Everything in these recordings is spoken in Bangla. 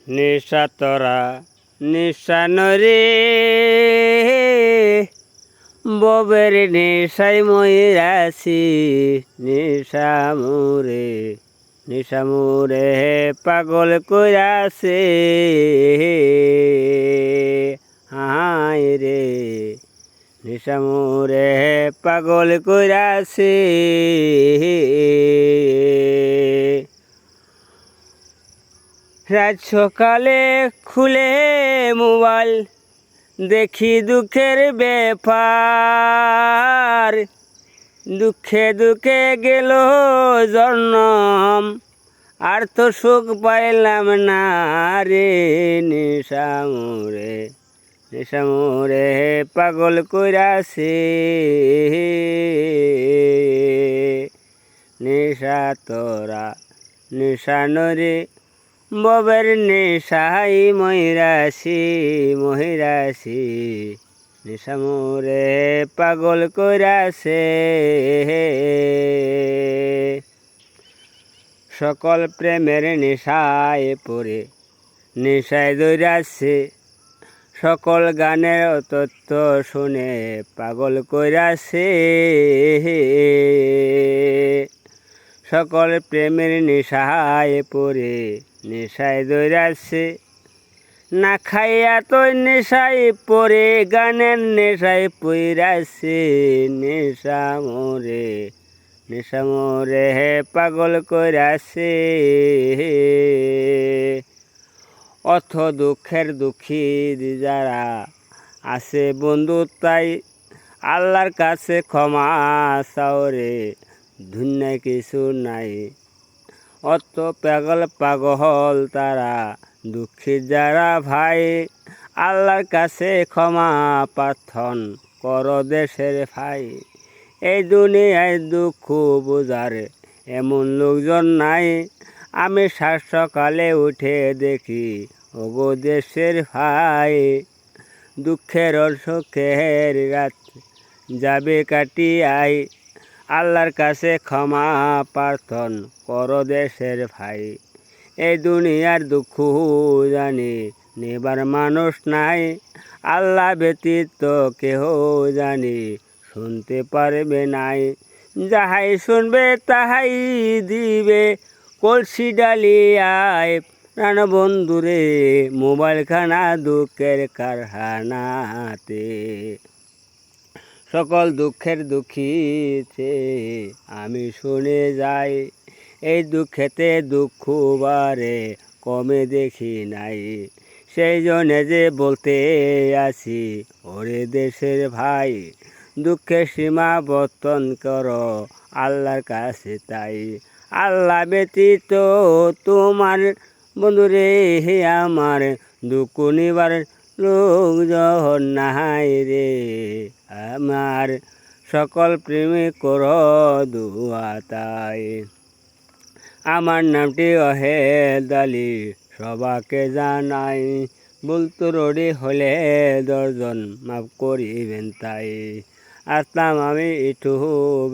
নিশা তোরা নিশা নরে ববের নেশাই ময়রাছি নিশা মুরে পাগল কইরাছে হায় রে নিশা মুরে পাগল কইরাছে রাত সকালে খুলে মোবাইল দেখি দুঃখের ব্যাপার দুঃখে দুঃখে গেল জন্ম আর তো সুখ পাইলাম না রে নিশা মোরে পাগল কইরাছে নিশা তোরা নিশা নরে ববের নেশাই মহিরাছি নিশা মোরে পাগল কইরাছে সকল প্রেমের নেশায় পড়ে নেশায় দৌড়াছে সকল গানের তত্ত্ব শুনে পাগল কইরাছে সকল প্রেমের নেশায় পড়ে নেশায় দৌড়াছে না খাইয়া তো নেশায় পড়ে গানের নেশায় পইরাছে নেশা মোরে পাগল কইরাছে অথ দুঃখের দুঃখী যারা আছে বন্ধু তাই আল্লাহর কাছে ক্ষমা চাওরে দুনিয়ায় কিছু নাই অত পাগল তারা দুঃখী যারা ভাই আল্লাহর কাছে ক্ষমা প্রার্থন কর দেশের ভাই এই দুনিয়ায় দুঃখ বোঝার এমন লোকজন নাই আমি সাত সকালে উঠে দেখি ওগো দেশের ভাই দুঃখের সুখের রাত যাবে কাটিয়াই আল্লাহর কাছে ক্ষমা প্রার্থন কর দেশের ভাই এই দুনিয়ার দুঃখ জানি নেবার মানুষ নাই আল্লাহ ব্যতীত কেহ জানি শুনতে পারবে নাই যাহাই শুনবে তাহাই দিবে কলসি ডালিয়ায় প্রাণ বন্ধুরে মোবাইল খানা দুঃখের কারখানাতে সকল দুঃখের দুঃখীতে আমি শুনে যাই এই দুঃখেতে দুঃখ বারে কমে দেখি নাই সেই জন্য যে বলতে আসি ওরে দেশের ভাই দুঃখের সীমা বর্তন কর আল্লাহর কাছে তাই আল্লাহ ব্যতীত তোমার বন্ধুরে হে আমার দুঃখ নিবার লোক যখন নাই রে আমার সকল প্রেমে কর দুয়া তাই আমার নামটি অহেদ আলী সবাকে জানাই বলতো রোডি হলে দর্জন মাফ করিবেন তাই আসলাম আমি একটু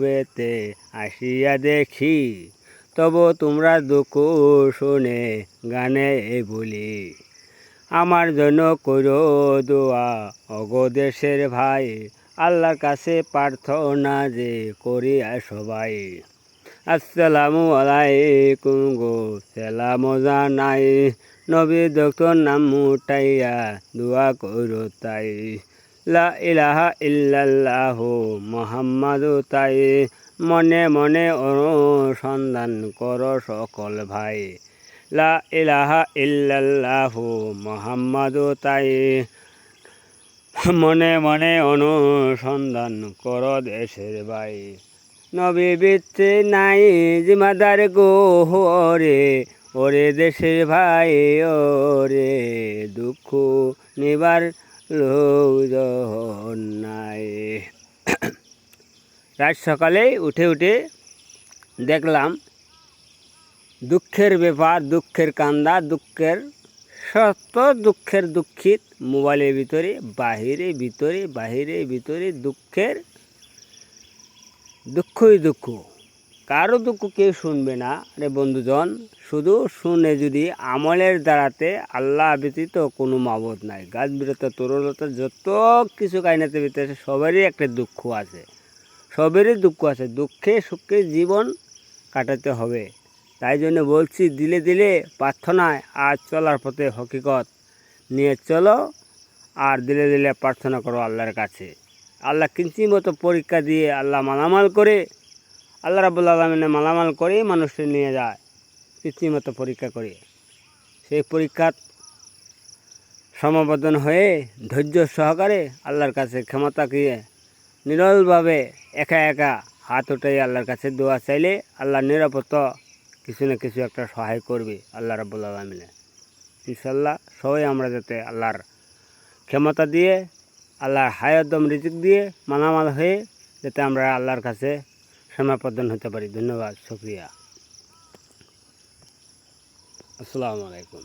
বেতে আসিয়া দেখি তবু তোমরা দুঃখ শুনে গানে বলি আমার জন্য করো দোয়া অগো দেশের ভাই আল্লাহর কাছে প্রার্থনা যে করি সবাই আসসালামু আলাইকুম গো সালাম জানাই নবী ডক্টর নাম মুটাইয়া দোয়া করো তাই লা ইলাহা ইল্লাল্লাহু মুহাম্মাদু তাই মনে মনে অনুসন্ধান করো সকল ভাই লা ইলাহা ইল্লাল্লাহু মুহাম্মাদু তাই মনে মনে অনুসন্ধান কর দেশের ভাই নবী বিচ্ছে নাই জিমাদার গো ওরে দেশের ভাই ওরে দুঃখ নিবার লোক নাই রাত সকালে উঠে দেখলাম দুঃখের ব্যাপার দুঃখের কান্দা দুঃখের সত্য দুঃখের দুঃখিত মোবাইলের ভিতরে বাহিরে ভিতরে দুঃখই দুঃখ কারো দুঃখ কেউ শুনবে না রে বন্ধুজন। শুধু শুনে যদি আমলের দ্বারাতে আল্লাহ ব্যতীত কোনো মাবুদ নাই। গাছ বিরত তরুলতা যত কিছু কায়নাতে ভিতরে সবারই একটা দুঃখ আছে, সবারই দুঃখ আছে। দুঃখে সুখে জীবন কাটাতে হবে। তাই জন্য বলছি, দিলে দিলে প্রার্থনায় আজ চলার পথে হকিকত নিয়ে চলো, আর দিলে দিলে প্রার্থনা করো আল্লাহর কাছে। আল্লাহ কিঞ্চি মতো পরীক্ষা দিয়ে আল্লাহ মালামাল করে, আল্লাহ রাব্বুল আলামিনে মালামাল করেই মানুষকে নিয়ে যায় কিঞ্চি মতো পরীক্ষা করে। সেই পরীক্ষার সমাবর্তন হয়ে ধৈর্য সহকারে আল্লাহর কাছে ক্ষমতা দিয়ে নিরলভাবে একা একা হাত উঠাই আল্লাহর কাছে দোয়া চাইলে আল্লাহ নিরাপত্ত কিছু না কিছু একটা সহায় করবে আল্লাহ রাব্বুল আলামিনে। ইনশাল্লাহ সবাই আমরা যাতে আল্লাহর ক্ষমতা দিয়ে, আল্লাহর হায়াতদম রিজিক দিয়ে মালামাল হয়ে যাতে আমরা আল্লাহর কাছে সমাপর্তন হতে পারি। ধন্যবাদ, শুকরিয়া, আসসালামু আলাইকুম।